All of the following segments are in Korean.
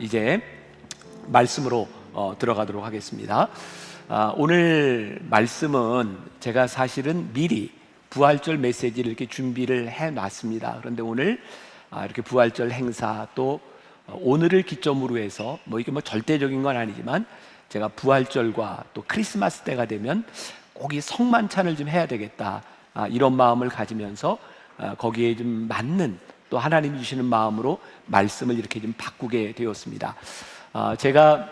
이제 말씀으로 들어가도록 하겠습니다. 오늘 말씀은 제가 사실은 미리 부활절 메시지를 이렇게 준비를 해놨습니다. 그런데 오늘 이렇게 부활절 행사 또 오늘을 기점으로 해서 이게 절대적인 건 아니지만 제가 부활절과 또 크리스마스 때가 되면 꼭 이 성만찬을 좀 해야 되겠다, 이런 마음을 가지면서 거기에 좀 맞는 또 하나님이 주시는 마음으로 말씀을 이렇게 좀 바꾸게 되었습니다. 제가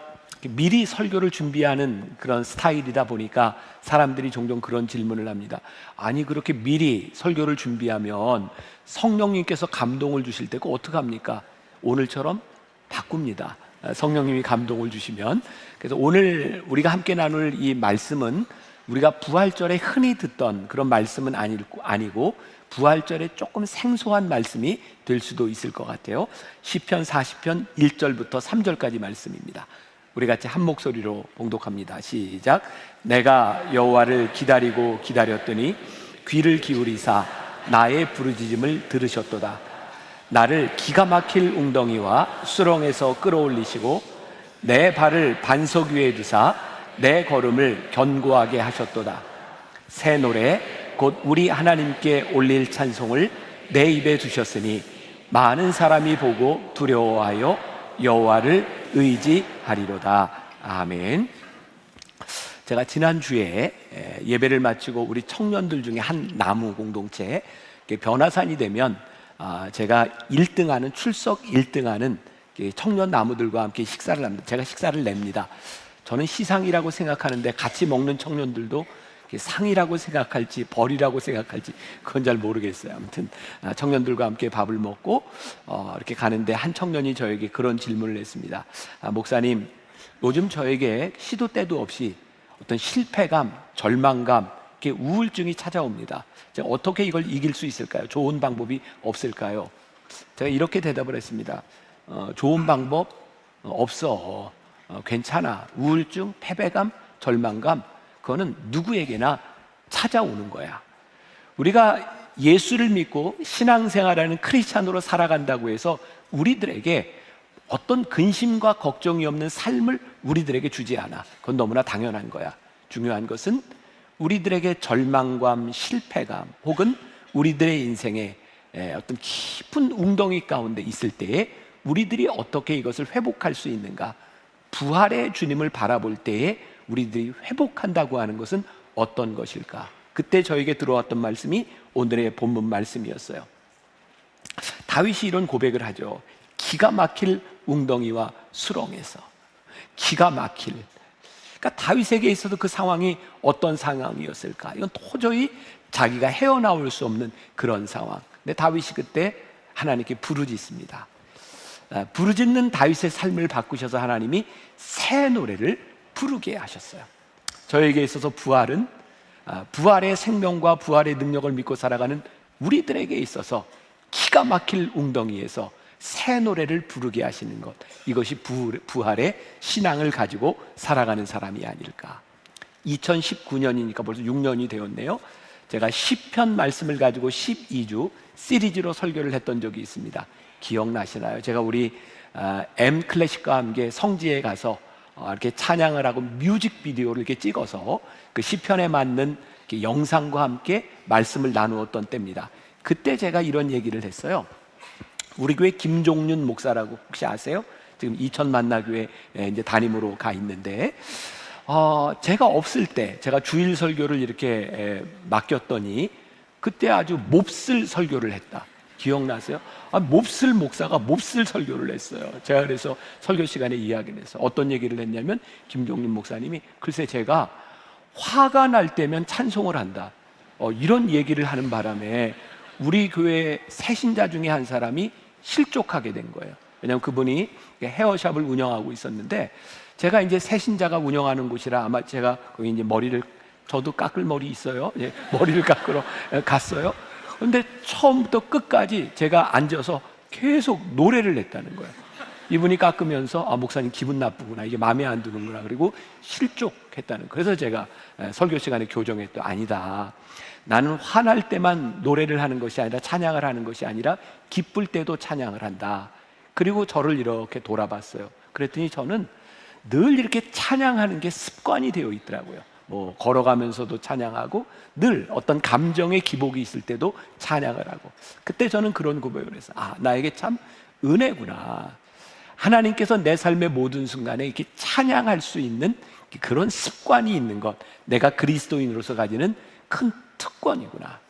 미리 설교를 준비하는 그런 스타일이다 보니까 사람들이 종종 그런 질문을 합니다. 아니, 그렇게 미리 설교를 준비하면 성령님께서 감동을 주실 때 그거 어떡합니까? 오늘처럼 바꿉니다. 성령님이 감동을 주시면. 그래서 오늘 우리가 함께 나눌 이 말씀은 우리가 부활절에 흔히 듣던 그런 말씀은 아니고 부활절에 조금 생소한 말씀이 될 수도 있을 것 같아요. 시편 40편 1절부터 3절까지 말씀입니다. 우리 같이 한 목소리로 봉독합니다. 시작. 내가 여호와를 기다리고 기다렸더니 귀를 기울이사 나의 부르짖음을 들으셨도다. 나를 기가 막힐 웅덩이와 수렁에서 끌어올리시고 내 발을 반석 위에 두사 내 걸음을 견고하게 하셨도다. 새 노래 곧 우리 하나님께 올릴 찬송을 내 입에 두셨으니 많은 사람이 보고 두려워하여 여호와를 의지하리로다. 아멘. 제가 지난주에 예배를 마치고 우리 청년들 중에 한 나무 공동체 변화산이 되면 제가 1등하는 출석 1등하는 청년 나무들과 함께 식사를 합니다. 제가 식사를 냅니다. 저는 시상이라고 생각하는데 같이 먹는 청년들도 상이라고 생각할지 벌이라고 생각할지 그건 잘 모르겠어요. 아무튼 청년들과 함께 밥을 먹고 이렇게 가는데 한 청년이 저에게 그런 질문을 했습니다. 목사님, 요즘 저에게 시도 때도 없이 어떤 실패감, 절망감, 이렇게 우울증이 찾아옵니다. 제가 어떻게 이걸 이길 수 있을까요? 좋은 방법이 없을까요? 제가 이렇게 대답을 했습니다. 좋은 방법 없어. 괜찮아. 우울증, 패배감, 절망감, 그거는 누구에게나 찾아오는 거야. 우리가 예수를 믿고 신앙생활하는 크리스찬으로 살아간다고 해서 우리들에게 어떤 근심과 걱정이 없는 삶을 우리들에게 주지 않아. 그건 너무나 당연한 거야. 중요한 것은 우리들에게 절망감, 실패감 혹은 우리들의 인생에 어떤 깊은 웅덩이 가운데 있을 때에 우리들이 어떻게 이것을 회복할 수 있는가. 부활의 주님을 바라볼 때에 우리들이 회복한다고 하는 것은 어떤 것일까? 그때 저에게 들어왔던 말씀이 오늘의 본문 말씀이었어요. 다윗이 이런 고백을 하죠. 기가 막힐 웅덩이와 수렁에서. 기가 막힐. 그러니까 다윗에게 있어서 그 상황이 어떤 상황이었을까? 이건 도저히 자기가 헤어나올 수 없는 그런 상황. 근데 다윗이 그때 하나님께 부르짖습니다. 부르짖는 다윗의 삶을 바꾸셔서 하나님이 새 노래를 부르게 하셨어요. 저에게 있어서 부활은 부활의 생명과 부활의 능력을 믿고 살아가는 우리들에게 있어서 기가 막힐 웅덩이에서 새 노래를 부르게 하시는 것, 이것이 부활의 신앙을 가지고 살아가는 사람이 아닐까. 2019년이니까 벌써 6년이 되었네요. 제가 시편 말씀을 가지고 12주 시리즈로 설교를 했던 적이 있습니다. 기억나시나요? 제가 우리 M클래식과 함께 성지에 가서 이렇게 찬양을 하고 뮤직비디오를 이렇게 찍어서 그 시편에 맞는 영상과 함께 말씀을 나누었던 때입니다. 그때 제가 이런 얘기를 했어요. 우리 교회 김종윤 목사라고 혹시 아세요? 지금 이천 만나교회 이제 담임으로 가 있는데 제가 없을 때 제가 주일 설교를 이렇게 맡겼더니 그때 아주 몹쓸 설교를 했다. 기억나세요? 몹쓸 목사가 몹쓸 설교를 했어요. 제가 그래서 설교 시간에 이야기를 했어요. 어떤 얘기를 했냐면 김종림 목사님이 글쎄 제가 화가 날 때면 찬송을 한다, 이런 얘기를 하는 바람에 우리 교회 새신자 중에 한 사람이 실족하게 된 거예요. 왜냐하면 그분이 헤어샵을 운영하고 있었는데 제가 이제 새신자가 운영하는 곳이라 아마 제가 거기 이제 저도 깎을 머리 있어요. 머리를 깎으러 갔어요. 그런데 처음부터 끝까지 제가 앉아서 계속 노래를 했다는 거예요. 이분이 깎으면서 목사님 기분 나쁘구나, 이게 마음에 안 드는구나, 그리고 실족했다는 거예요. 그래서 제가 설교 시간에 교정했더 아니다, 나는 화날 때만 노래를 하는 것이 아니라 찬양을 하는 것이 아니라 기쁠 때도 찬양을 한다. 그리고 저를 이렇게 돌아봤어요. 그랬더니 저는 늘 이렇게 찬양하는 게 습관이 되어 있더라고요. 뭐 걸어가면서도 찬양하고 늘 어떤 감정의 기복이 있을 때도 찬양을 하고, 그때 저는 그런 고백을 했어요. 아, 나에게 참 은혜구나. 하나님께서 내 삶의 모든 순간에 이렇게 찬양할 수 있는 그런 습관이 있는 것, 내가 그리스도인으로서 가지는 큰 특권이구나.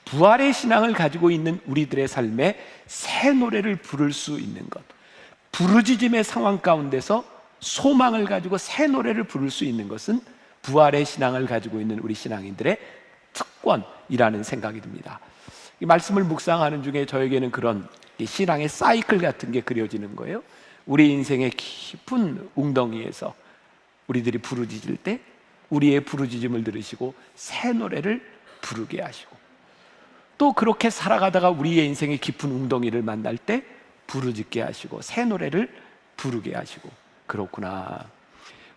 부활의 신앙을 가지고 있는 우리들의 삶에 새 노래를 부를 수 있는 것, 부르짖음의 상황 가운데서 소망을 가지고 새 노래를 부를 수 있는 것은 부활의 신앙을 가지고 있는 우리 신앙인들의 특권이라는 생각이 듭니다. 이 말씀을 묵상하는 중에 저에게는 그런 신앙의 사이클 같은 게 그려지는 거예요. 우리 인생의 깊은 웅덩이에서 우리들이 부르짖을 때 우리의 부르짖음을 들으시고 새 노래를 부르게 하시고, 또 그렇게 살아가다가 우리의 인생의 깊은 웅덩이를 만날 때 부르짖게 하시고 새 노래를 부르게 하시고. 그렇구나.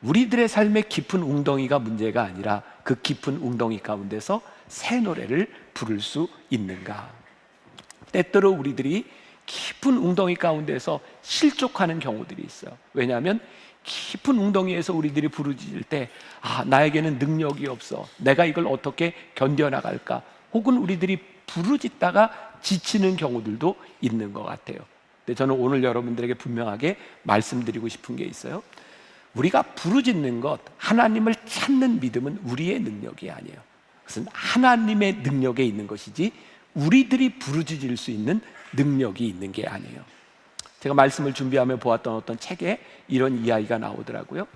우리들의 삶의 깊은 웅덩이가 문제가 아니라 그 깊은 웅덩이 가운데서 새 노래를 부를 수 있는가. 때때로 우리들이 깊은 웅덩이 가운데서 실족하는 경우들이 있어요. 왜냐하면 깊은 웅덩이에서 우리들이 부르짖을 때, 아, 나에게는 능력이 없어, 내가 이걸 어떻게 견뎌나갈까, 혹은 우리들이 부르짖다가 지치는 경우들도 있는 것 같아요. 근데 저는 오늘 여러분들에게 분명하게 말씀드리고 싶은 게 있어요. 우리가 부르짖는 것, 하나님을 찾는 믿음은 우리의 능력이 아니에요. 그것은 하나님의 능력에 있는 것이지 우리들이 부르짖을 수 있는 능력이 있는 게 아니에요. 제가 말씀을 준비하며 보았던 어떤 책에 이런 이야기가 나오더라고요.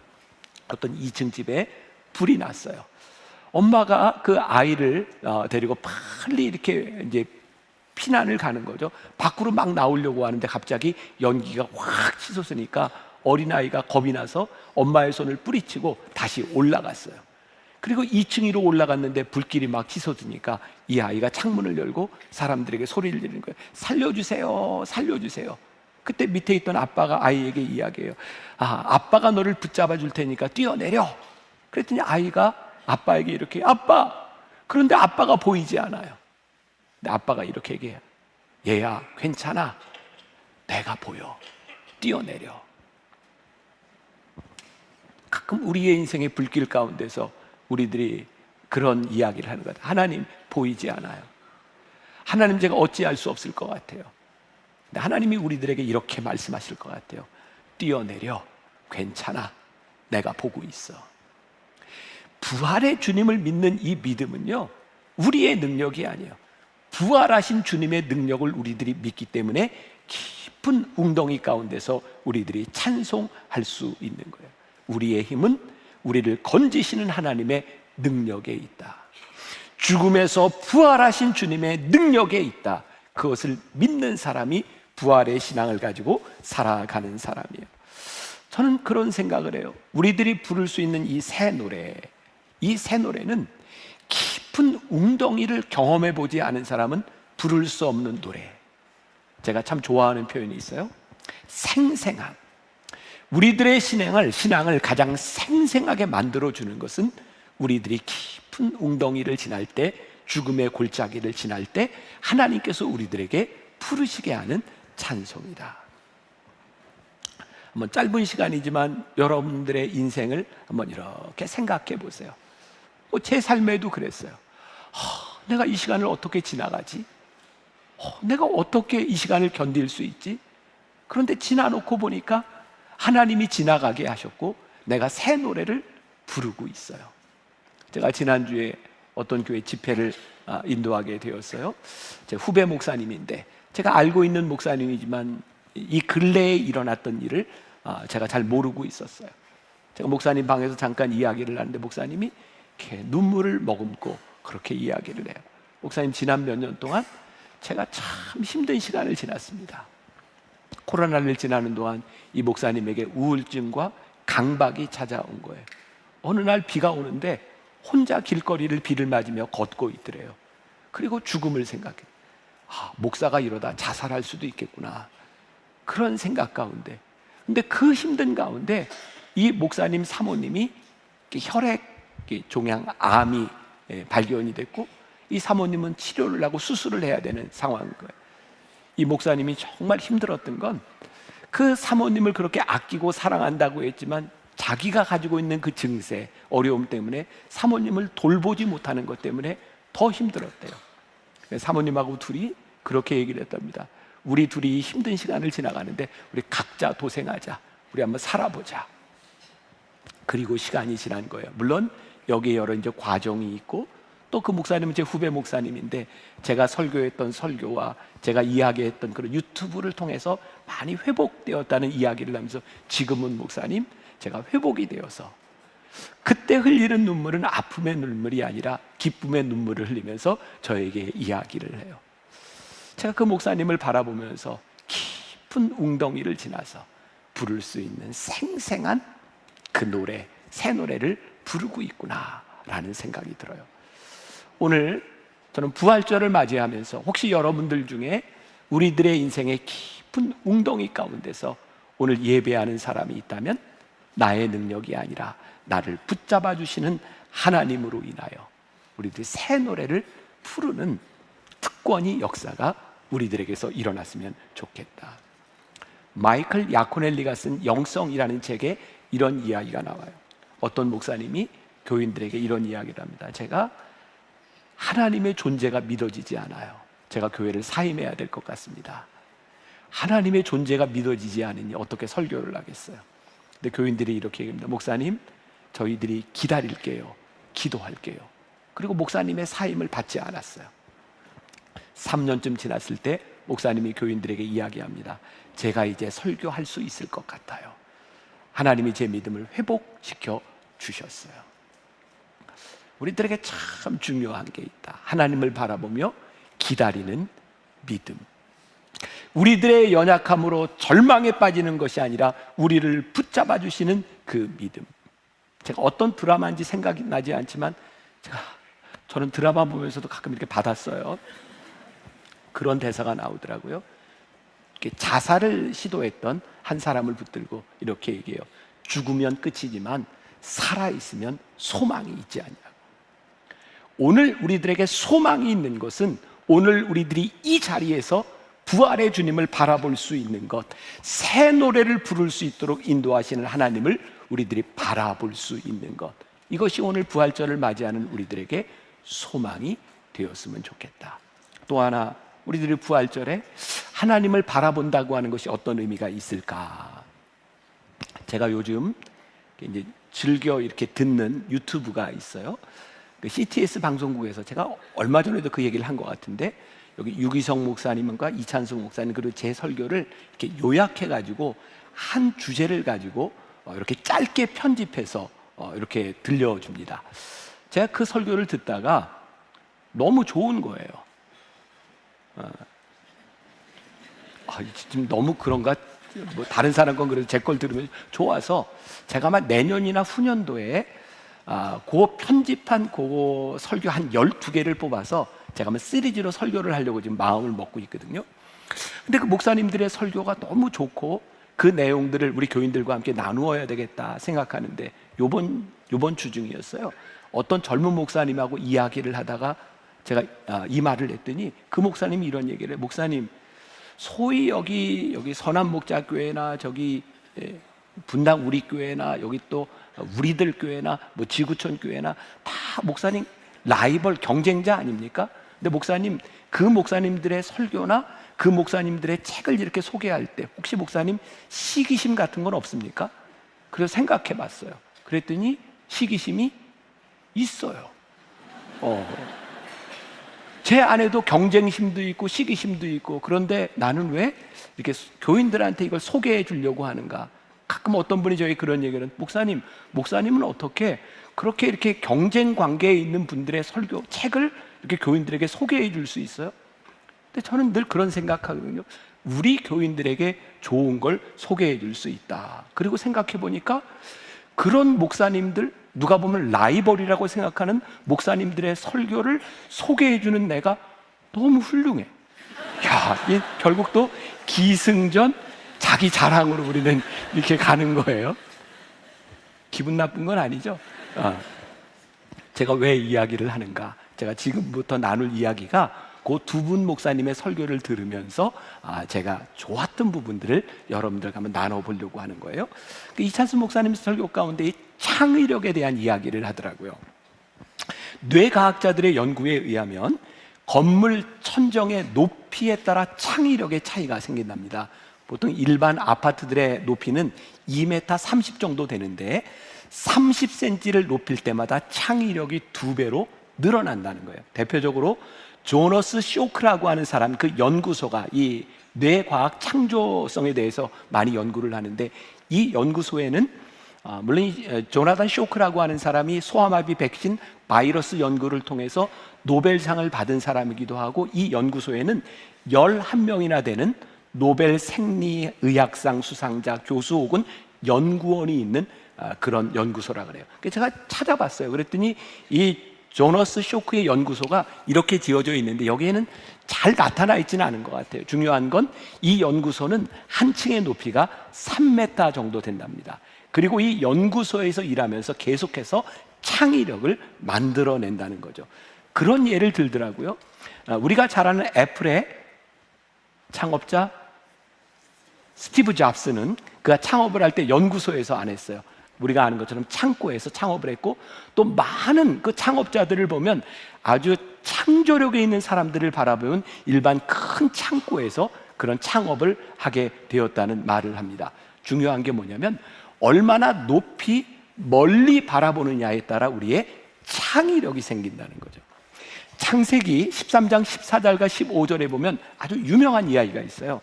어떤 2층 집에 불이 났어요. 엄마가 그 아이를 데리고 빨리 이렇게 이제 피난을 가는 거죠. 밖으로 막 나오려고 하는데 갑자기 연기가 확 치솟으니까 어린아이가 겁이 나서 엄마의 손을 뿌리치고 다시 올라갔어요. 그리고 2층 위로 올라갔는데 불길이 막 치솟으니까 이 아이가 창문을 열고 사람들에게 소리를 지르는 거예요. 살려주세요, 살려주세요. 그때 밑에 있던 아빠가 아이에게 이야기해요. 아, 아빠가 너를 붙잡아 줄 테니까 뛰어내려. 그랬더니 아이가 아빠에게 이렇게, 아빠! 그런데 아빠가 보이지 않아요. 근데 아빠가 이렇게 얘기해요. 얘야, 괜찮아. 내가 보여. 뛰어내려. 가끔 우리의 인생의 불길 가운데서 우리들이 그런 이야기를 하는 것 같아요. 하나님 보이지 않아요. 하나님 제가 어찌할 수 없을 것 같아요. 근데 하나님이 우리들에게 이렇게 말씀하실 것 같아요. 뛰어내려. 괜찮아. 내가 보고 있어. 부활의 주님을 믿는 이 믿음은요, 우리의 능력이 아니에요. 부활하신 주님의 능력을 우리들이 믿기 때문에 깊은 웅덩이 가운데서 우리들이 찬송할 수 있는 거예요. 우리의 힘은 우리를 건지시는 하나님의 능력에 있다. 죽음에서 부활하신 주님의 능력에 있다. 그것을 믿는 사람이 부활의 신앙을 가지고 살아가는 사람이에요. 저는 그런 생각을 해요. 우리들이 부를 수 있는 이 새 노래, 이 새 노래는 깊은 웅덩이를 경험해 보지 않은 사람은 부를 수 없는 노래. 제가 참 좋아하는 표현이 있어요. 생생함. 우리들의 신앙을 가장 생생하게 만들어주는 것은 우리들이 깊은 웅덩이를 지날 때, 죽음의 골짜기를 지날 때 하나님께서 우리들에게 부르시게 하는 찬송이다. 한번 짧은 시간이지만 여러분들의 인생을 한번 이렇게 생각해 보세요. 제 삶에도 그랬어요. 내가 이 시간을 어떻게 지나가지? 내가 어떻게 이 시간을 견딜 수 있지? 그런데 지나놓고 보니까 하나님이 지나가게 하셨고 내가 새 노래를 부르고 있어요. 제가 지난주에 어떤 교회 집회를 인도하게 되었어요. 제 후배 목사님인데, 제가 알고 있는 목사님이지만 이 근래에 일어났던 일을 제가 잘 모르고 있었어요. 제가 목사님 방에서 잠깐 이야기를 하는데 목사님이 이렇게 눈물을 머금고 그렇게 이야기를 해요. 목사님, 지난 몇 년 동안 제가 참 힘든 시간을 지났습니다. 코로나를 지나는 동안 이 목사님에게 우울증과 강박이 찾아온 거예요. 어느 날 비가 오는데 혼자 길거리를 비를 맞으며 걷고 있더래요. 그리고 죽음을 생각해. 목사가 이러다 자살할 수도 있겠구나, 그런 생각 가운데, 근데 그 힘든 가운데 이 목사님 사모님이 혈액 종양 암이 발견이 됐고, 이 사모님은 치료를 하고 수술을 해야 되는 상황인 거예요. 이 목사님이 정말 힘들었던 건 그 사모님을 그렇게 아끼고 사랑한다고 했지만 자기가 가지고 있는 그 증세, 어려움 때문에 사모님을 돌보지 못하는 것 때문에 더 힘들었대요. 사모님하고 둘이 그렇게 얘기를 했답니다. 우리 둘이 힘든 시간을 지나가는데 우리 각자 도생하자, 우리 한번 살아보자. 그리고 시간이 지난 거예요. 물론 여기에 여러 이제 과정이 있고, 또 그 목사님은 제 후배 목사님인데 제가 설교했던 설교와 제가 이야기했던 그런 유튜브를 통해서 많이 회복되었다는 이야기를 하면서 지금은 목사님, 제가 회복이 되어서 그때 흘리는 눈물은 아픔의 눈물이 아니라 기쁨의 눈물을 흘리면서 저에게 이야기를 해요. 제가 그 목사님을 바라보면서 깊은 웅덩이를 지나서 부를 수 있는 생생한 그 노래, 새 노래를 부르고 있구나라는 생각이 들어요. 오늘 저는 부활절을 맞이하면서 혹시 여러분들 중에 우리들의 인생의 깊은 웅덩이 가운데서 오늘 예배하는 사람이 있다면 나의 능력이 아니라 나를 붙잡아 주시는 하나님으로 인하여 우리들이 새 노래를 부르는 특권이, 역사가 우리들에게서 일어났으면 좋겠다. 마이클 야코넬리가 쓴 영성이라는 책에 이런 이야기가 나와요. 어떤 목사님이 교인들에게 이런 이야기를 합니다. 제가 하나님의 존재가 믿어지지 않아요. 제가 교회를 사임해야 될 것 같습니다. 하나님의 존재가 믿어지지 않으니 어떻게 설교를 하겠어요? 근데 교인들이 이렇게 얘기합니다. 목사님, 저희들이 기다릴게요. 기도할게요. 그리고 목사님의 사임을 받지 않았어요. 3년쯤 지났을 때 목사님이 교인들에게 이야기합니다. 제가 이제 설교할 수 있을 것 같아요. 하나님이 제 믿음을 회복시켜 주셨어요. 우리들에게 참 중요한 게 있다. 하나님을 바라보며 기다리는 믿음. 우리들의 연약함으로 절망에 빠지는 것이 아니라 우리를 붙잡아 주시는 그 믿음. 제가 어떤 드라마인지 생각이 나지 않지만 저는 드라마 보면서도 가끔 이렇게 받았어요. 그런 대사가 나오더라고요. 이렇게 자살을 시도했던 한 사람을 붙들고 이렇게 얘기해요. 죽으면 끝이지만 살아있으면 소망이 있지 않냐. 오늘 우리들에게 소망이 있는 것은 오늘 우리들이 이 자리에서 부활의 주님을 바라볼 수 있는 것, 새 노래를 부를 수 있도록 인도하시는 하나님을 우리들이 바라볼 수 있는 것, 이것이 오늘 부활절을 맞이하는 우리들에게 소망이 되었으면 좋겠다. 또 하나, 우리들이 부활절에 하나님을 바라본다고 하는 것이 어떤 의미가 있을까? 제가 요즘 이제 즐겨 이렇게 듣는 유튜브가 있어요. 그 CTS 방송국에서 제가 얼마 전에도 그 얘기를 한 것 같은데, 여기 유기성 목사님과 이찬숙 목사님 그리고 제 설교를 이렇게 요약해 가지고 한 주제를 가지고 이렇게 짧게 편집해서 이렇게 들려줍니다. 제가 그 설교를 듣다가 너무 좋은 거예요. 지금 너무 그런가? 뭐 다른 사람 건 그래도 제 걸 들으면 좋아서 제가 아마 내년이나 후년도에 그 편집한 그 설교 한 12개를 뽑아서 제가 한번 시리즈로 설교를 하려고 지금 마음을 먹고 있거든요. 근데 그 목사님들의 설교가 너무 좋고 그 내용들을 우리 교인들과 함께 나누어야 되겠다 생각하는데 요번 주 중이었어요. 어떤 젊은 목사님하고 이야기를 하다가 제가 이 말을 했더니 그 목사님이 이런 얘기를 해요. 목사님, 소위 여기 선한목자교회나 저기 분당 우리 교회나 여기 또 우리들 교회나 뭐 지구촌 교회나 다 목사님 라이벌 경쟁자 아닙니까? 근데 목사님, 그 목사님들의 설교나 그 목사님들의 책을 이렇게 소개할 때 혹시 목사님 시기심 같은 건 없습니까? 그래서 생각해 봤어요. 그랬더니 시기심이 있어요. 제 안에도 경쟁심도 있고 시기심도 있고, 그런데 나는 왜 이렇게 교인들한테 이걸 소개해 주려고 하는가? 가끔 어떤 분이 저희 그런 얘기를 해요. 목사님은 어떻게 그렇게 이렇게 경쟁 관계에 있는 분들의 설교 책을 이렇게 교인들에게 소개해 줄 수 있어요? 근데 저는 늘 그런 생각하거든요. 우리 교인들에게 좋은 걸 소개해 줄 수 있다. 그리고 생각해 보니까 그런 목사님들, 누가 보면 라이벌이라고 생각하는 목사님들의 설교를 소개해 주는 내가 너무 훌륭해. 결국 또 기승전 자기 자랑으로 우리는 이렇게 가는 거예요. 기분 나쁜 건 아니죠. 제가 왜 이야기를 하는가? 제가 지금부터 나눌 이야기가 그 두 분 목사님의 설교를 들으면서 제가 좋았던 부분들을 여러분들과 한번 나눠보려고 하는 거예요. 이찬수 목사님 설교 가운데 이 창의력에 대한 이야기를 하더라고요. 뇌과학자들의 연구에 의하면 건물 천정의 높이에 따라 창의력의 차이가 생긴답니다. 보통 일반 아파트들의 높이는 2m 30 정도 되는데 30cm를 높일 때마다 창의력이 2배로 늘어난다는 거예요. 대표적으로 조너스 쇼크라고 하는 사람, 그 연구소가 이 뇌과학 창조성에 대해서 많이 연구를 하는데, 이 연구소에는 물론 이 조나단 쇼크라고 하는 사람이 소아마비 백신 바이러스 연구를 통해서 노벨상을 받은 사람이기도 하고, 이 연구소에는 11명이나 되는 노벨 생리의학상 수상자, 교수 혹은 연구원이 있는 그런 연구소라 그래요. 그래서 제가 찾아봤어요. 그랬더니 이 조너스 쇼크의 연구소가 이렇게 지어져 있는데 여기에는 잘 나타나 있지는 않은 것 같아요. 중요한 건 이 연구소는 한 층의 높이가 3m 정도 된답니다. 그리고 이 연구소에서 일하면서 계속해서 창의력을 만들어낸다는 거죠. 그런 예를 들더라고요. 우리가 잘 아는 애플의 창업자 스티브 잡스는 그가 창업을 할 때 연구소에서 안 했어요. 우리가 아는 것처럼 창고에서 창업을 했고, 또 많은 그 창업자들을 보면 아주 창조력에 있는 사람들을 바라보면 일반 큰 창고에서 그런 창업을 하게 되었다는 말을 합니다. 중요한 게 뭐냐면 얼마나 높이 멀리 바라보느냐에 따라 우리의 창의력이 생긴다는 거죠. 창세기 13장 14절과 15절에 보면 아주 유명한 이야기가 있어요.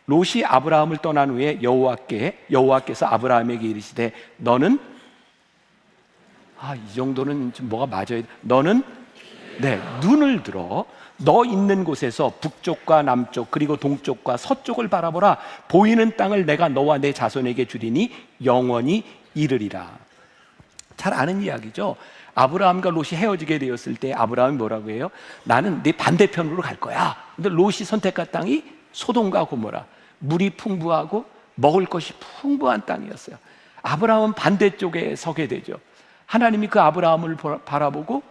롯이 아브라함을 떠난 후에 여호와께서 아브라함에게 이르시되 너는 이 정도는 좀 뭐가 맞아야 돼. 너는 눈을 들어 너 있는 곳에서 북쪽과 남쪽 그리고 동쪽과 서쪽을 바라보라. 보이는 땅을 내가 너와 내 자손에게 주리니 영원히 이르리라. 잘 아는 이야기죠. 아브라함과 롯이 헤어지게 되었을 때 아브라함이 뭐라고 해요? 나는 네 반대편으로 갈 거야. 근데 롯이 선택한 땅이 소돔과 고모라, 물이 풍부하고 먹을 것이 풍부한 땅이었어요. 아브라함은 반대쪽에 서게 되죠. 하나님이 그 아브라함을 바라보고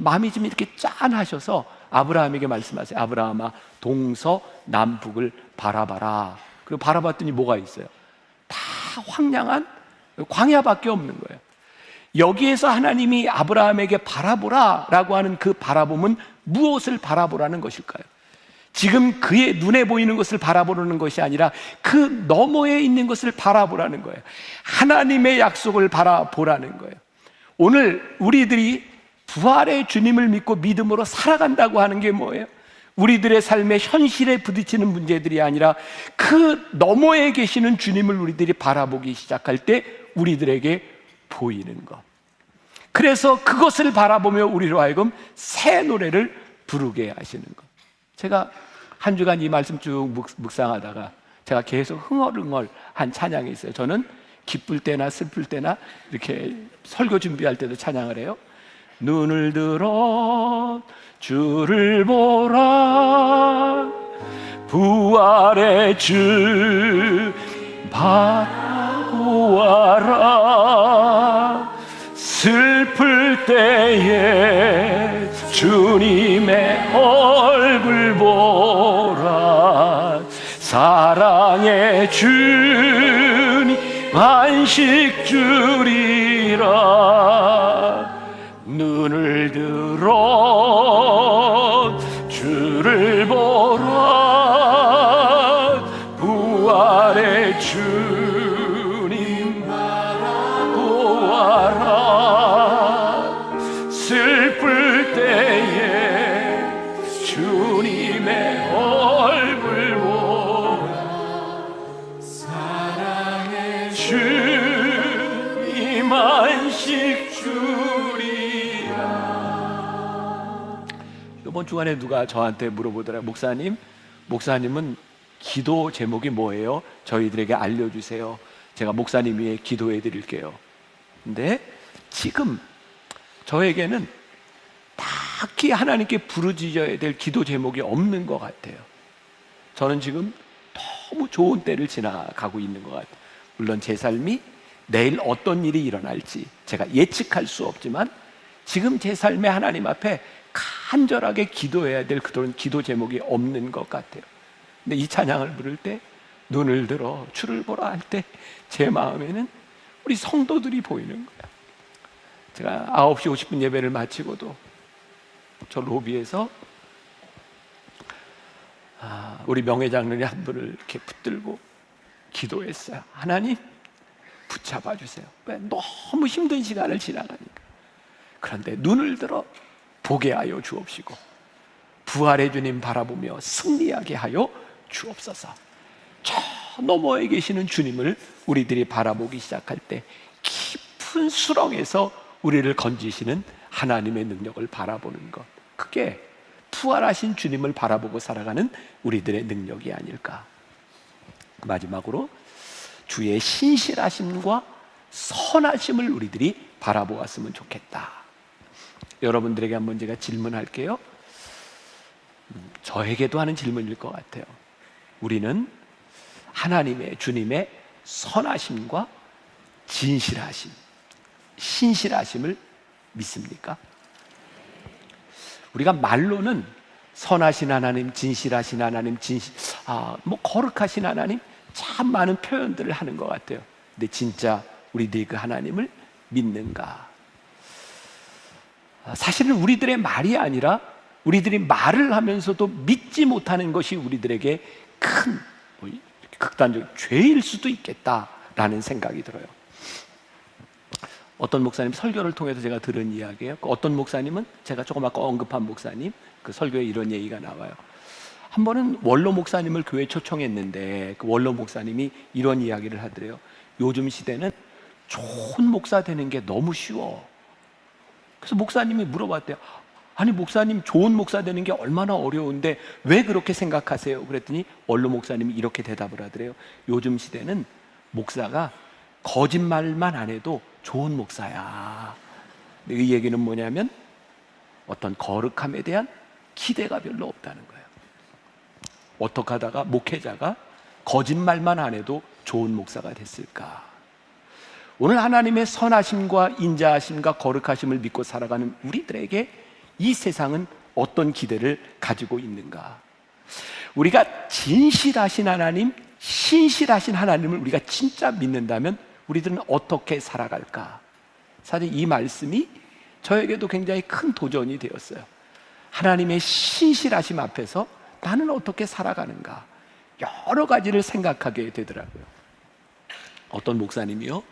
마음이 좀 이렇게 짠하셔서 아브라함에게 말씀하세요. 아브라함아, 동서남북을 바라봐라. 그리고 바라봤더니 뭐가 있어요? 다 황량한 광야밖에 없는 거예요. 여기에서 하나님이 아브라함에게 바라보라 라고 하는 그 바라봄은 무엇을 바라보라는 것일까요? 지금 그의 눈에 보이는 것을 바라보는 것이 아니라 그 너머에 있는 것을 바라보라는 거예요. 하나님의 약속을 바라보라는 거예요. 오늘 우리들이 부활의 주님을 믿고 믿음으로 살아간다고 하는 게 뭐예요? 우리들의 삶의 현실에 부딪히는 문제들이 아니라 그 너머에 계시는 주님을 우리들이 바라보기 시작할 때 우리들에게 보이는 것. 그래서 그것을 바라보며 우리로 하여금 새 노래를 부르게 하시는 것. 제가 한 주간 이 말씀 쭉 묵상하다가 제가 계속 흥얼흥얼한 찬양이 있어요. 저는 기쁠 때나 슬플 때나 이렇게 설교 준비할 때도 찬양을 해요. 눈을 들어 주를 보라, 부활의 주 바라보아라. 슬플 때에 주님의 얼굴 보라. 사랑의 주님 안식 주리라. 눈을 들어 주를 보라, 부활의 주님 바라보아라. 슬플 때에 주님의 얼굴 보라. 사랑의 주님 안식 주리라. 이번 주간에 누가 저한테 물어보더라. 목사님은 기도 제목이 뭐예요? 저희들에게 알려주세요. 제가 목사님 위해 기도해 드릴게요. 근데 지금 저에게는 딱히 하나님께 부르짖어야 될 기도 제목이 없는 것 같아요. 저는 지금 너무 좋은 때를 지나가고 있는 것 같아요. 물론 제 삶이 내일 어떤 일이 일어날지 제가 예측할 수 없지만 지금 제 삶에 하나님 앞에 간절하게 기도해야 될 그런 기도 제목이 없는 것 같아요. 근데 이 찬양을 부를 때, 눈을 들어 주를 보라 할 때 제 마음에는 우리 성도들이 보이는 거야. 제가 9시 50분 예배를 마치고도 저 로비에서 우리 명예장로님 한 분을 이렇게 붙들고 기도했어요. 하나님 붙잡아 주세요. 왜? 너무 힘든 시간을 지나가니까. 그런데 눈을 들어 보게 하여 주옵시고 부활의 주님 바라보며 승리하게 하여 주옵소서. 저 너머에 계시는 주님을 우리들이 바라보기 시작할 때 깊은 수렁에서 우리를 건지시는 하나님의 능력을 바라보는 것, 그게 부활하신 주님을 바라보고 살아가는 우리들의 능력이 아닐까. 마지막으로 주의 신실하심과 선하심을 우리들이 바라보았으면 좋겠다. 여러분들에게 한번 제가 질문할게요. 저에게도 하는 질문일 것 같아요. 우리는 하나님의, 주님의 선하심과 진실하심, 신실하심을 믿습니까? 우리가 말로는 선하신 하나님, 진실하신 하나님, 거룩하신 하나님, 참 많은 표현들을 하는 것 같아요. 근데 진짜 우리들이 그 하나님을 믿는가? 사실은 우리들의 말이 아니라 우리들이 말을 하면서도 믿지 못하는 것이 우리들에게 큰 극단적 죄일 수도 있겠다라는 생각이 들어요. 어떤 목사님 설교를 통해서 제가 들은 이야기예요. 어떤 목사님은 제가 조금 아까 언급한 목사님 그 설교에 이런 얘기가 나와요. 한 번은 원로 목사님을 교회에 초청했는데 그 원로 목사님이 이런 이야기를 하더래요. 요즘 시대는 좋은 목사 되는 게 너무 쉬워. 그래서 목사님이 물어봤대요. 아니 목사님, 좋은 목사 되는 게 얼마나 어려운데 왜 그렇게 생각하세요? 그랬더니 원로 목사님이 이렇게 대답을 하더래요. 요즘 시대는 목사가 거짓말만 안 해도 좋은 목사야. 이 얘기는 뭐냐면 어떤 거룩함에 대한 기대가 별로 없다는 거예요. 어떻게 하다가 목회자가 거짓말만 안 해도 좋은 목사가 됐을까? 오늘 하나님의 선하심과 인자하심과 거룩하심을 믿고 살아가는 우리들에게 이 세상은 어떤 기대를 가지고 있는가? 우리가 진실하신 하나님, 신실하신 하나님을 우리가 진짜 믿는다면 우리들은 어떻게 살아갈까? 사실 이 말씀이 저에게도 굉장히 큰 도전이 되었어요. 하나님의 신실하심 앞에서 나는 어떻게 살아가는가? 여러 가지를 생각하게 되더라고요. 어떤 목사님이요,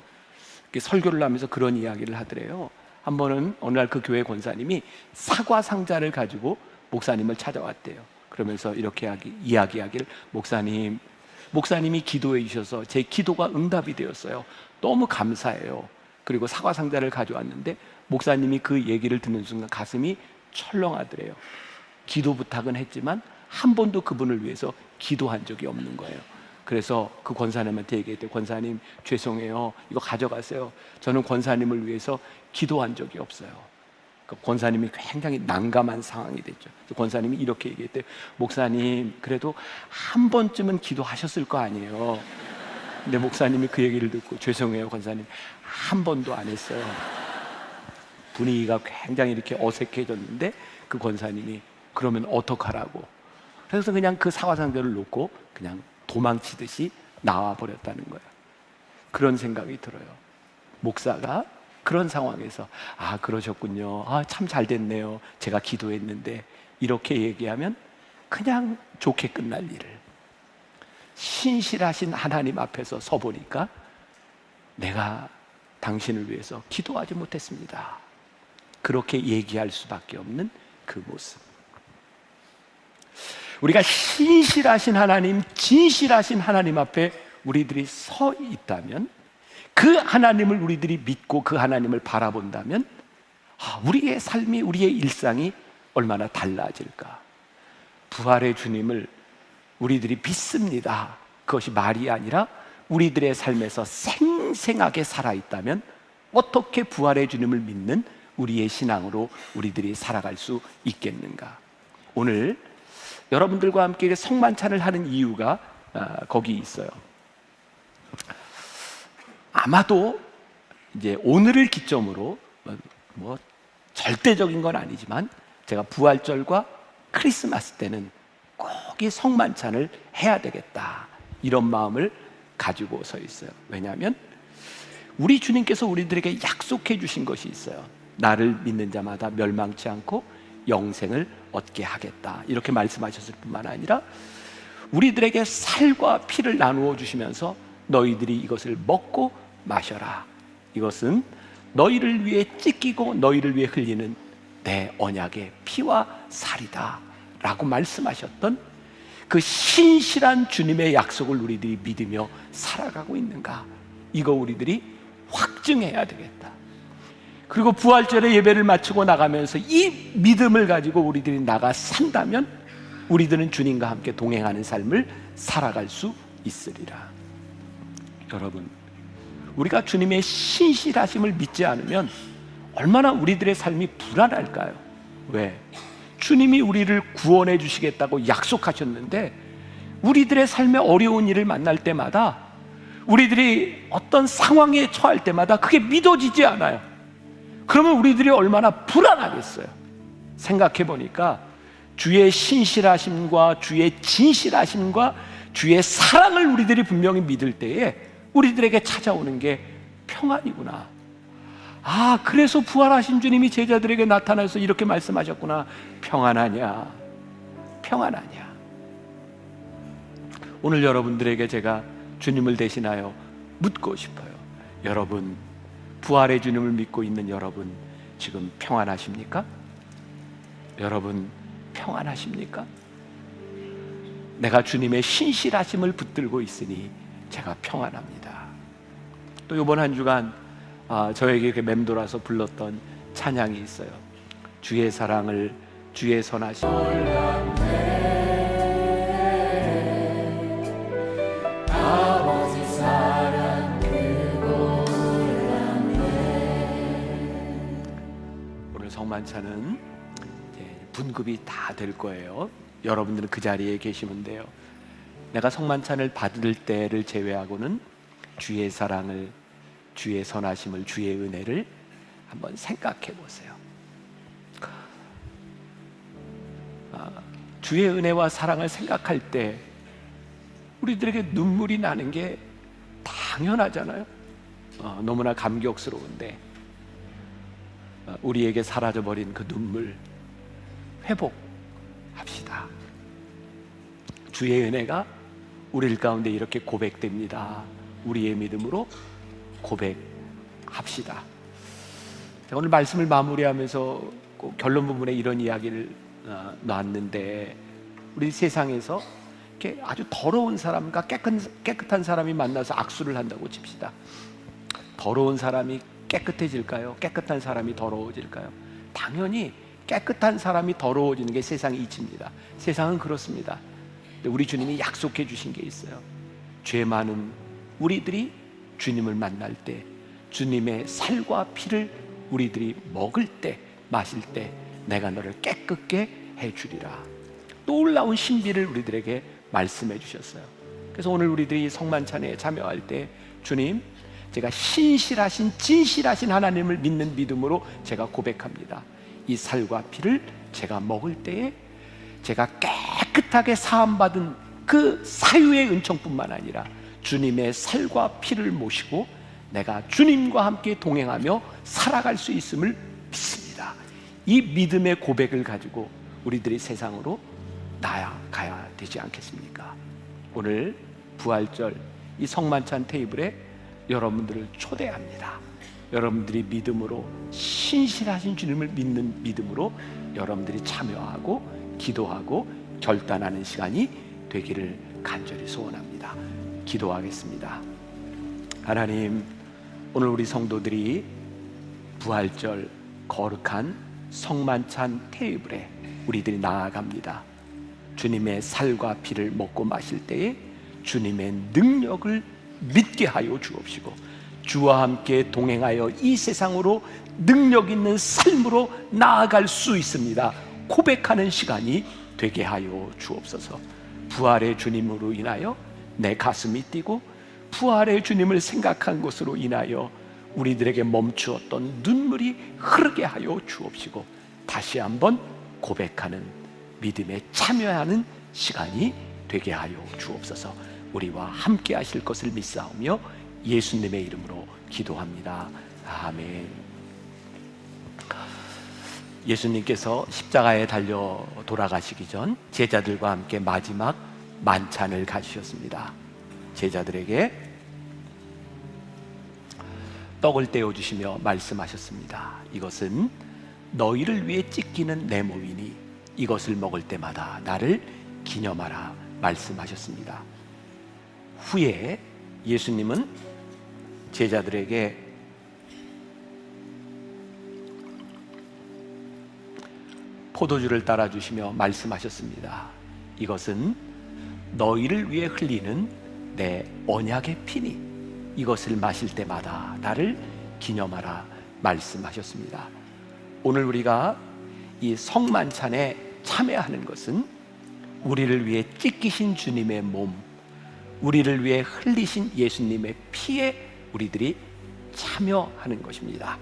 설교를 하면서 그런 이야기를 하더래요. 한 번은 어느 날 그 교회 권사님이 사과 상자를 가지고 목사님을 찾아왔대요. 그러면서 이렇게 이야기하기를, 목사님이 기도해 주셔서 제 기도가 응답이 되었어요. 너무 감사해요. 그리고 사과 상자를 가져왔는데 목사님이 그 얘기를 듣는 순간 가슴이 철렁하더래요. 기도 부탁은 했지만 한 번도 그분을 위해서 기도한 적이 없는 거예요. 그래서 그 권사님한테 얘기했대요. 권사님 죄송해요. 이거 가져가세요. 저는 권사님을 위해서 기도한 적이 없어요. 그 권사님이 굉장히 난감한 상황이 됐죠. 권사님이 이렇게 얘기했대요. 목사님 그래도 한 번쯤은 기도하셨을 거 아니에요. 근데 목사님이 그 얘기를 듣고 죄송해요 권사님, 한 번도 안 했어요. 분위기가 굉장히 이렇게 어색해졌는데 그 권사님이 그러면 어떡하라고, 그래서 그냥 그 사과 상자를 놓고 그냥 도망치듯이 나와버렸다는 거예요. 그런 생각이 들어요. 목사가 그런 상황에서 그러셨군요. 참 잘 됐네요. 제가 기도했는데 이렇게 얘기하면 그냥 좋게 끝날 일을 신실하신 하나님 앞에서 서보니까 내가 당신을 위해서 기도하지 못했습니다. 그렇게 얘기할 수밖에 없는 그 모습. 우리가 신실하신 하나님, 진실하신 하나님 앞에 우리들이 서 있다면, 그 하나님을 우리들이 믿고 그 하나님을 바라본다면 우리의 삶이, 우리의 일상이 얼마나 달라질까. 부활의 주님을 우리들이 믿습니다. 그것이 말이 아니라 우리들의 삶에서 생생하게 살아있다면 어떻게 부활의 주님을 믿는 우리의 신앙으로 우리들이 살아갈 수 있겠는가. 오늘 여러분들과 함께 성만찬을 하는 이유가 거기 있어요. 아마도 이제 오늘을 기점으로 절대적인 건 아니지만 제가 부활절과 크리스마스 때는 꼭 이 성만찬을 해야 되겠다, 이런 마음을 가지고 서 있어요. 왜냐하면 우리 주님께서 우리들에게 약속해 주신 것이 있어요. 나를 믿는 자마다 멸망치 않고 영생을 얻게 하겠다, 이렇게 말씀하셨을 뿐만 아니라 우리들에게 살과 피를 나누어 주시면서 너희들이 이것을 먹고 마셔라, 이것은 너희를 위해 찢기고 너희를 위해 흘리는 내 언약의 피와 살이다 라고 말씀하셨던 그 신실한 주님의 약속을 우리들이 믿으며 살아가고 있는가, 이거 우리들이 확증해야 되겠다. 그리고 부활절에 예배를 마치고 나가면서 이 믿음을 가지고 우리들이 나가 산다면 우리들은 주님과 함께 동행하는 삶을 살아갈 수 있으리라. 여러분, 우리가 주님의 신실하심을 믿지 않으면 얼마나 우리들의 삶이 불안할까요? 왜? 주님이 우리를 구원해 주시겠다고 약속하셨는데 우리들의 삶에 어려운 일을 만날 때마다, 우리들이 어떤 상황에 처할 때마다 그게 믿어지지 않아요. 그러면 우리들이 얼마나 불안하겠어요. 생각해 보니까 주의 신실하심과 주의 진실하심과 주의 사랑을 우리들이 분명히 믿을 때에 우리들에게 찾아오는 게 평안이구나. 아, 그래서 부활하신 주님이 제자들에게 나타나서 이렇게 말씀하셨구나. 평안하냐, 평안하냐. 오늘 여러분들에게 제가 주님을 대신하여 묻고 싶어요. 여러분, 부활의 주님을 믿고 있는 여러분, 지금 평안하십니까? 여러분, 평안하십니까? 내가 주님의 신실하심을 붙들고 있으니 제가 평안합니다. 또 이번 한 주간 저에게 이렇게 맴돌아서 불렀던 찬양이 있어요. 주의 사랑을, 주의 선하심을 아버지 사랑 그거 몰랐네. 오늘 성만찬은 분급이 다 될 거예요. 여러분들은 그 자리에 계시면 돼요. 내가 성만찬을 받을 때를 제외하고는 주의 사랑을, 주의 선하심을, 주의 은혜를 한번 생각해 보세요. 주의 은혜와 사랑을 생각할 때 우리들에게 눈물이 나는 게 당연하잖아요. 너무나 감격스러운데 우리에게 사라져버린 그 눈물 회복합시다. 주의 은혜가 우리 가운데 이렇게 고백됩니다. 우리의 믿음으로 고백합시다. 제가 오늘 말씀을 마무리하면서 꼭 결론 부분에 이런 이야기를 놨는데, 우리 세상에서 이렇게 아주 더러운 사람과 깨끗한 사람이 만나서 악수를 한다고 칩시다. 더러운 사람이 깨끗해질까요? 깨끗한 사람이 더러워질까요? 당연히 깨끗한 사람이 더러워지는 게 세상의 이치입니다. 세상은 그렇습니다. 근데 우리 주님이 약속해 주신 게 있어요. 죄 많은 우리들이 주님을 만날 때, 주님의 살과 피를 우리들이 먹을 때, 마실 때 내가 너를 깨끗게 해주리라. 놀라운 신비를 우리들에게 말씀해 주셨어요. 그래서 오늘 우리들이 성만찬에 참여할 때, 주님, 제가 신실하신 진실하신 하나님을 믿는 믿음으로 제가 고백합니다. 이 살과 피를 제가 먹을 때에 제가 깨끗하게 사함받은 그 사유의 은총뿐만 아니라 주님의 살과 피를 모시고 내가 주님과 함께 동행하며 살아갈 수 있음을 믿습니다. 이 믿음의 고백을 가지고 우리들이 세상으로 나아가야 되지 않겠습니까? 오늘 부활절 이 성만찬 테이블에 여러분들을 초대합니다. 여러분들이 믿음으로, 신실하신 주님을 믿는 믿음으로 여러분들이 참여하고 기도하고 결단하는 시간이 되기를 간절히 소원합니다. 기도하겠습니다. 하나님, 오늘 우리 성도들이 부활절 거룩한 성만찬 테이블에 우리들이 나아갑니다. 주님의 살과 피를 먹고 마실 때에 주님의 능력을 믿게 하여 주옵시고, 주와 함께 동행하여 이 세상으로 능력 있는 삶으로 나아갈 수 있습니다. 고백하는 시간이 되게 하여 주옵소서. 부활의 주님으로 인하여 내 가슴이 뛰고, 부활의 주님을 생각한 것으로 인하여 우리들에게 멈추었던 눈물이 흐르게 하여 주옵시고, 다시 한번 고백하는 믿음에 참여하는 시간이 되게 하여 주옵소서. 우리와 함께 하실 것을 믿사오며 예수님의 이름으로 기도합니다. 아멘. 예수님께서 십자가에 달려 돌아가시기 전 제자들과 함께 마지막 만찬을 가지셨습니다. 제자들에게 떡을 떼어주시며 말씀하셨습니다. 이것은 너희를 위해 찢기는 내 몸이니 이것을 먹을 때마다 나를 기념하라 말씀하셨습니다. 후에 예수님은 제자들에게 포도주를 따라주시며 말씀하셨습니다. 이것은 너희를 위해 흘리는 내 언약의 피니 이것을 마실 때마다 나를 기념하라 말씀하셨습니다. 오늘 우리가 이 성만찬에 참여하는 것은 우리를 위해 찢기신 주님의 몸, 우리를 위해 흘리신 예수님의 피에 우리들이 참여하는 것입니다.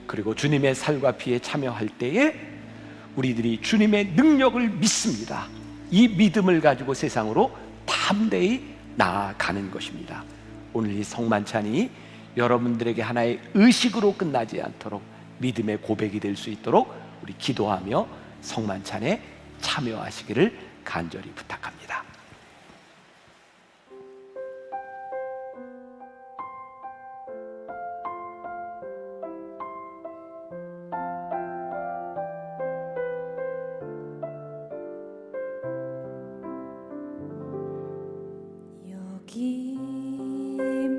그리고 주님의 살과 피에 참여할 때에 우리들이 주님의 능력을 믿습니다. 이 믿음을 가지고 세상으로 담대히 나아가는 것입니다. 오늘 이 성만찬이 여러분들에게 하나의 의식으로 끝나지 않도록 믿음의 고백이 될 수 있도록 우리 기도하며 성만찬에 참여하시기를 간절히 부탁합니다. 여기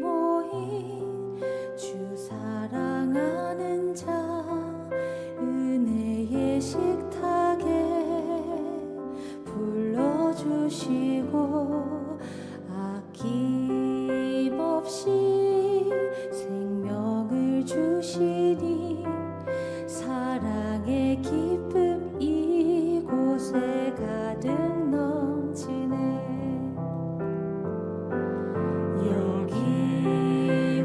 모인 주 사랑하는 자 은혜의 식탁에 불러주시고 아낌없이 생명을 주시니 사랑의 기쁨 이곳에 가득 넘치네. 여기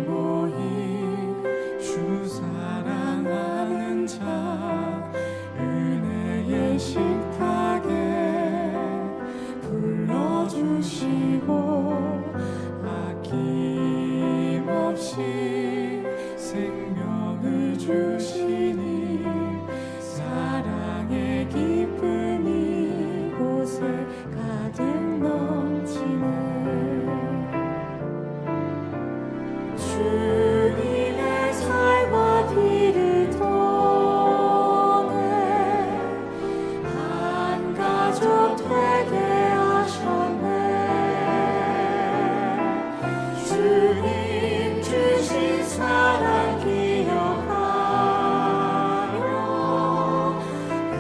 모인 주 사랑하는 자 은혜의 식탁에 불러주시고 아낌없이 생명을 주시니 사랑의 기쁨이 이곳에 가득 넘치네. 주님의 살과 피를 통해 한 가족 되게 하셨네. 주님 주신 사랑 기억하며 그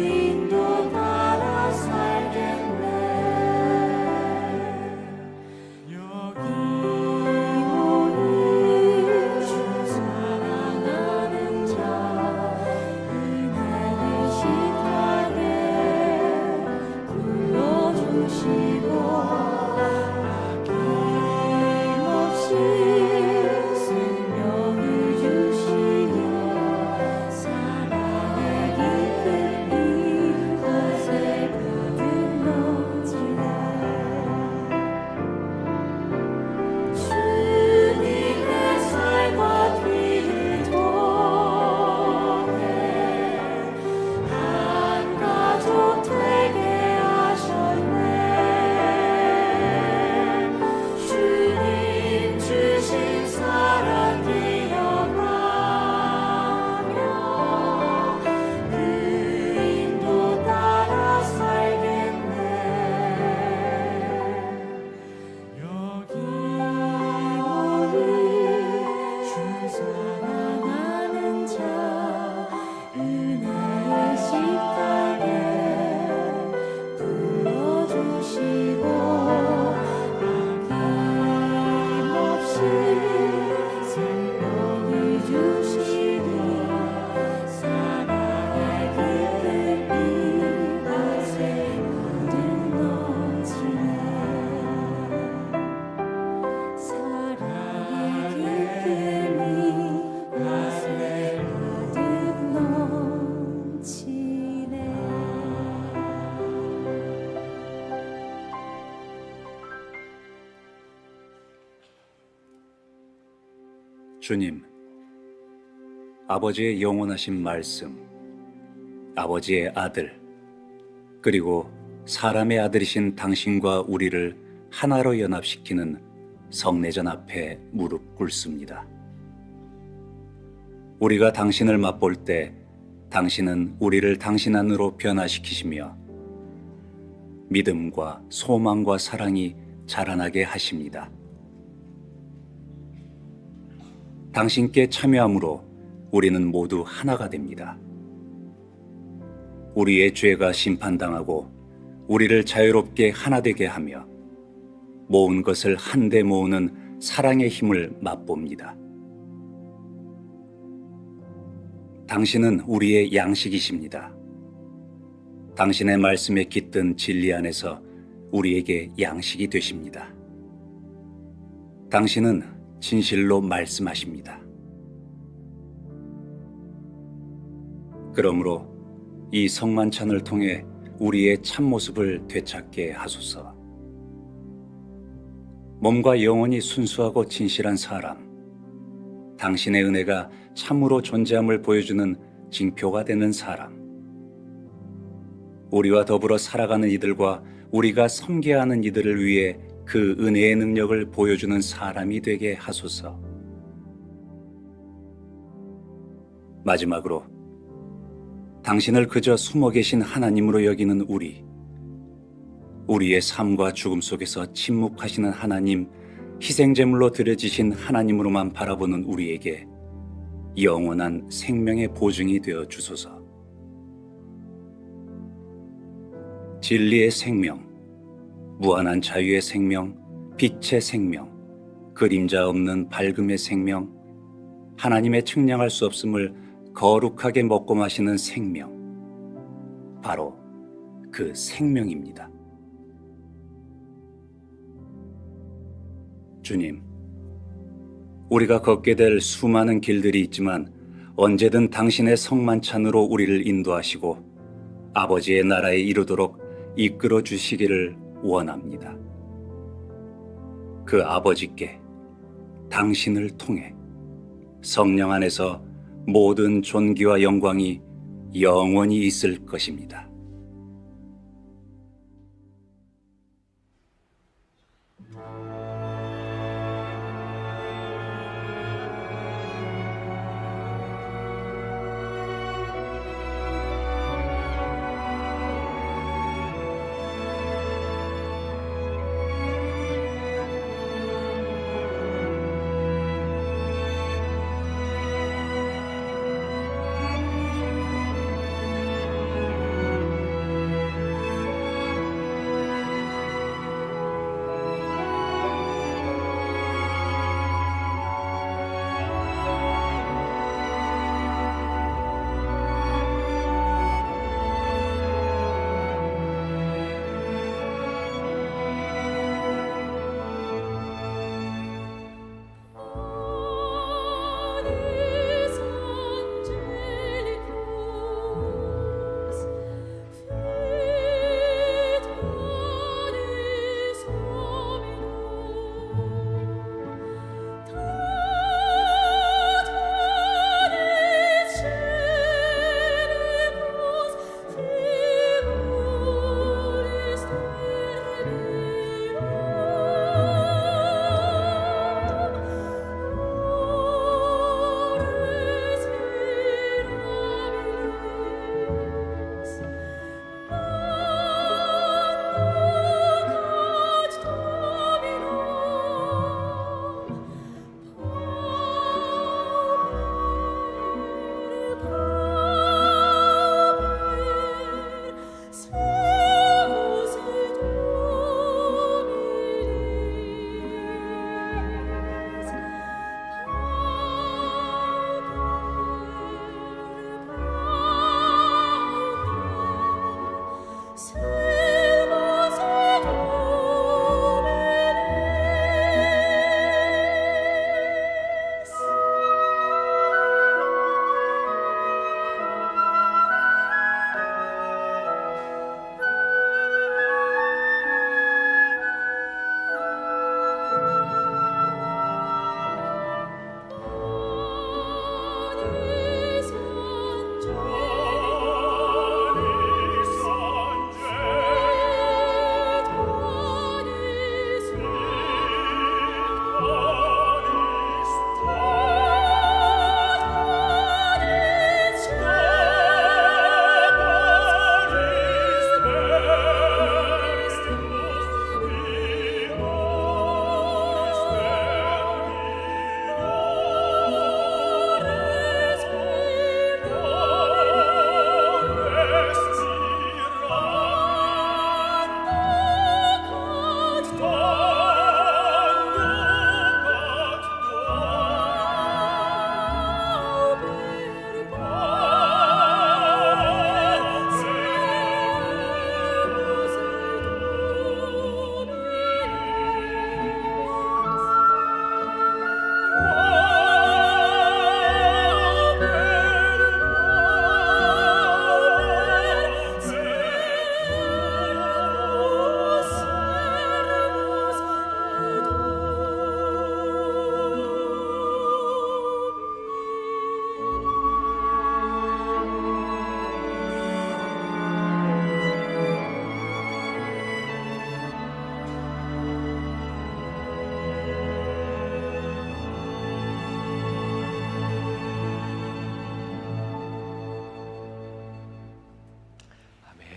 인도 따라 살겠네. 여기 모인 주님, 아버지의 영원하신 말씀, 아버지의 아들, 그리고 사람의 아들이신 당신과 우리를 하나로 연합시키는 성례전 앞에 무릎 꿇습니다. 우리가 당신을 맛볼 때 당신은 우리를 당신 안으로 변화시키시며 믿음과 소망과 사랑이 자라나게 하십니다. 당신께 참여함으로 우리는 모두 하나가 됩니다. 우리의 죄가 심판당하고 우리를 자유롭게 하나 되게 하며 모은 것을 한데 모으는 사랑의 힘을 맛봅니다. 당신은 우리의 양식이십니다. 당신의 말씀에 깃든 진리 안에서 우리에게 양식이 되십니다. 당신은 진실로 말씀하십니다. 그러므로 이 성만찬을 통해 우리의 참모습을 되찾게 하소서. 몸과 영혼이 순수하고 진실한 사람, 당신의 은혜가 참으로 존재함을 보여주는 징표가 되는 사람, 우리와 더불어 살아가는 이들과 우리가 섬겨야 하는 이들을 위해 그 은혜의 능력을 보여주는 사람이 되게 하소서. 마지막으로 당신을 그저 숨어 계신 하나님으로 여기는 우리의 삶과 죽음 속에서 침묵하시는 하나님, 희생제물로 드려지신 하나님으로만 바라보는 우리에게 영원한 생명의 보증이 되어 주소서. 진리의 생명, 무한한 자유의 생명, 빛의 생명, 그림자 없는 밝음의 생명, 하나님의 측량할 수 없음을 거룩하게 먹고 마시는 생명, 바로 그 생명입니다. 주님, 우리가 걷게 될 수많은 길들이 있지만 언제든 당신의 성만찬으로 우리를 인도하시고 아버지의 나라에 이르도록 이끌어 주시기를 원합니다. 그 아버지께 당신을 통해 성령 안에서 모든 존귀와 영광이 영원히 있을 것입니다.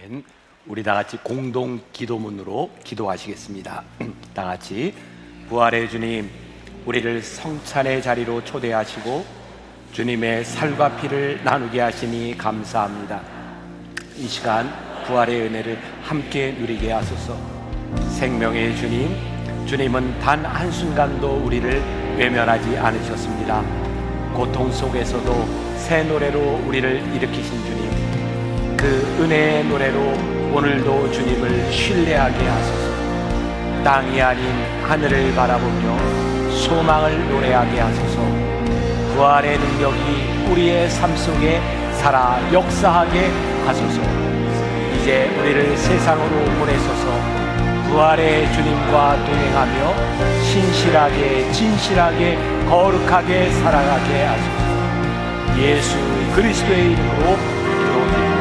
아멘. 우리 다 같이 공동 기도문으로 기도하시겠습니다. 다 같이. 부활의 주님, 우리를 성찬의 자리로 초대하시고 주님의 살과 피를 나누게 하시니 감사합니다. 이 시간 부활의 은혜를 함께 누리게 하소서. 생명의 주님, 주님은 단 한순간도 우리를 외면하지 않으셨습니다. 고통 속에서도 새 노래로 우리를 일으키신 주님, 그 은혜의 노래로 오늘도 주님을 신뢰하게 하소서. 땅이 아닌 하늘을 바라보며 소망을 노래하게 하소서. 부활의 능력이 우리의 삶 속에 살아 역사하게 하소서. 이제 우리를 세상으로 보내소서. 부활의 주님과 동행하며 신실하게 진실하게 거룩하게 살아가게 하소서. 예수 그리스도의 이름으로 기도드립니다.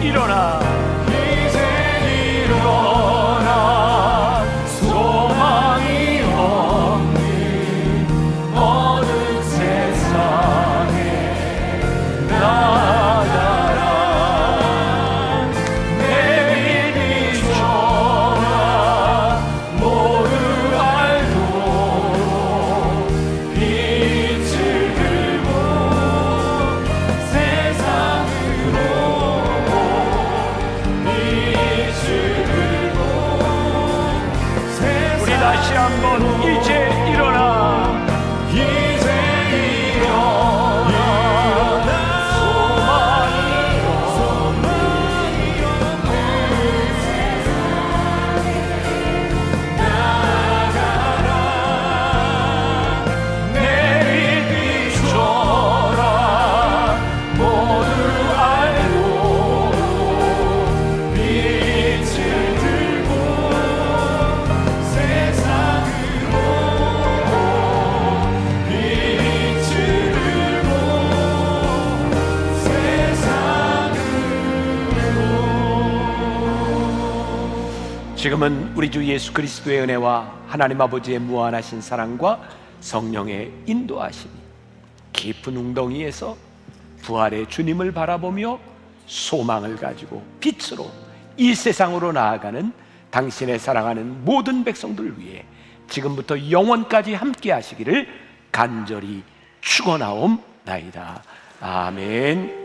일어나, 이제 일어나. 소망이 없는 어느 세상에 나가라. 내 빛 비춰라. 모두 알도록 빛을 들고 세상으로 다시 한번 이제 일어나, 이제 일어나. 소망이 없는 세상에 나가라. 내 빛 비춰라. 모두 알도록 빛을 들고 지금은 우리 주 예수 그리스도의 은혜와 하나님 아버지의 무한하신 사랑과 성령의 인도하심이 깊은 웅덩이에서 부활의 주님을 바라보며 소망을 가지고 빛으로 이 세상으로 나아가는 당신의 사랑하는 모든 백성들 위해 지금부터 영원까지 함께 하시기를 간절히 축원하옵나이다. 아멘.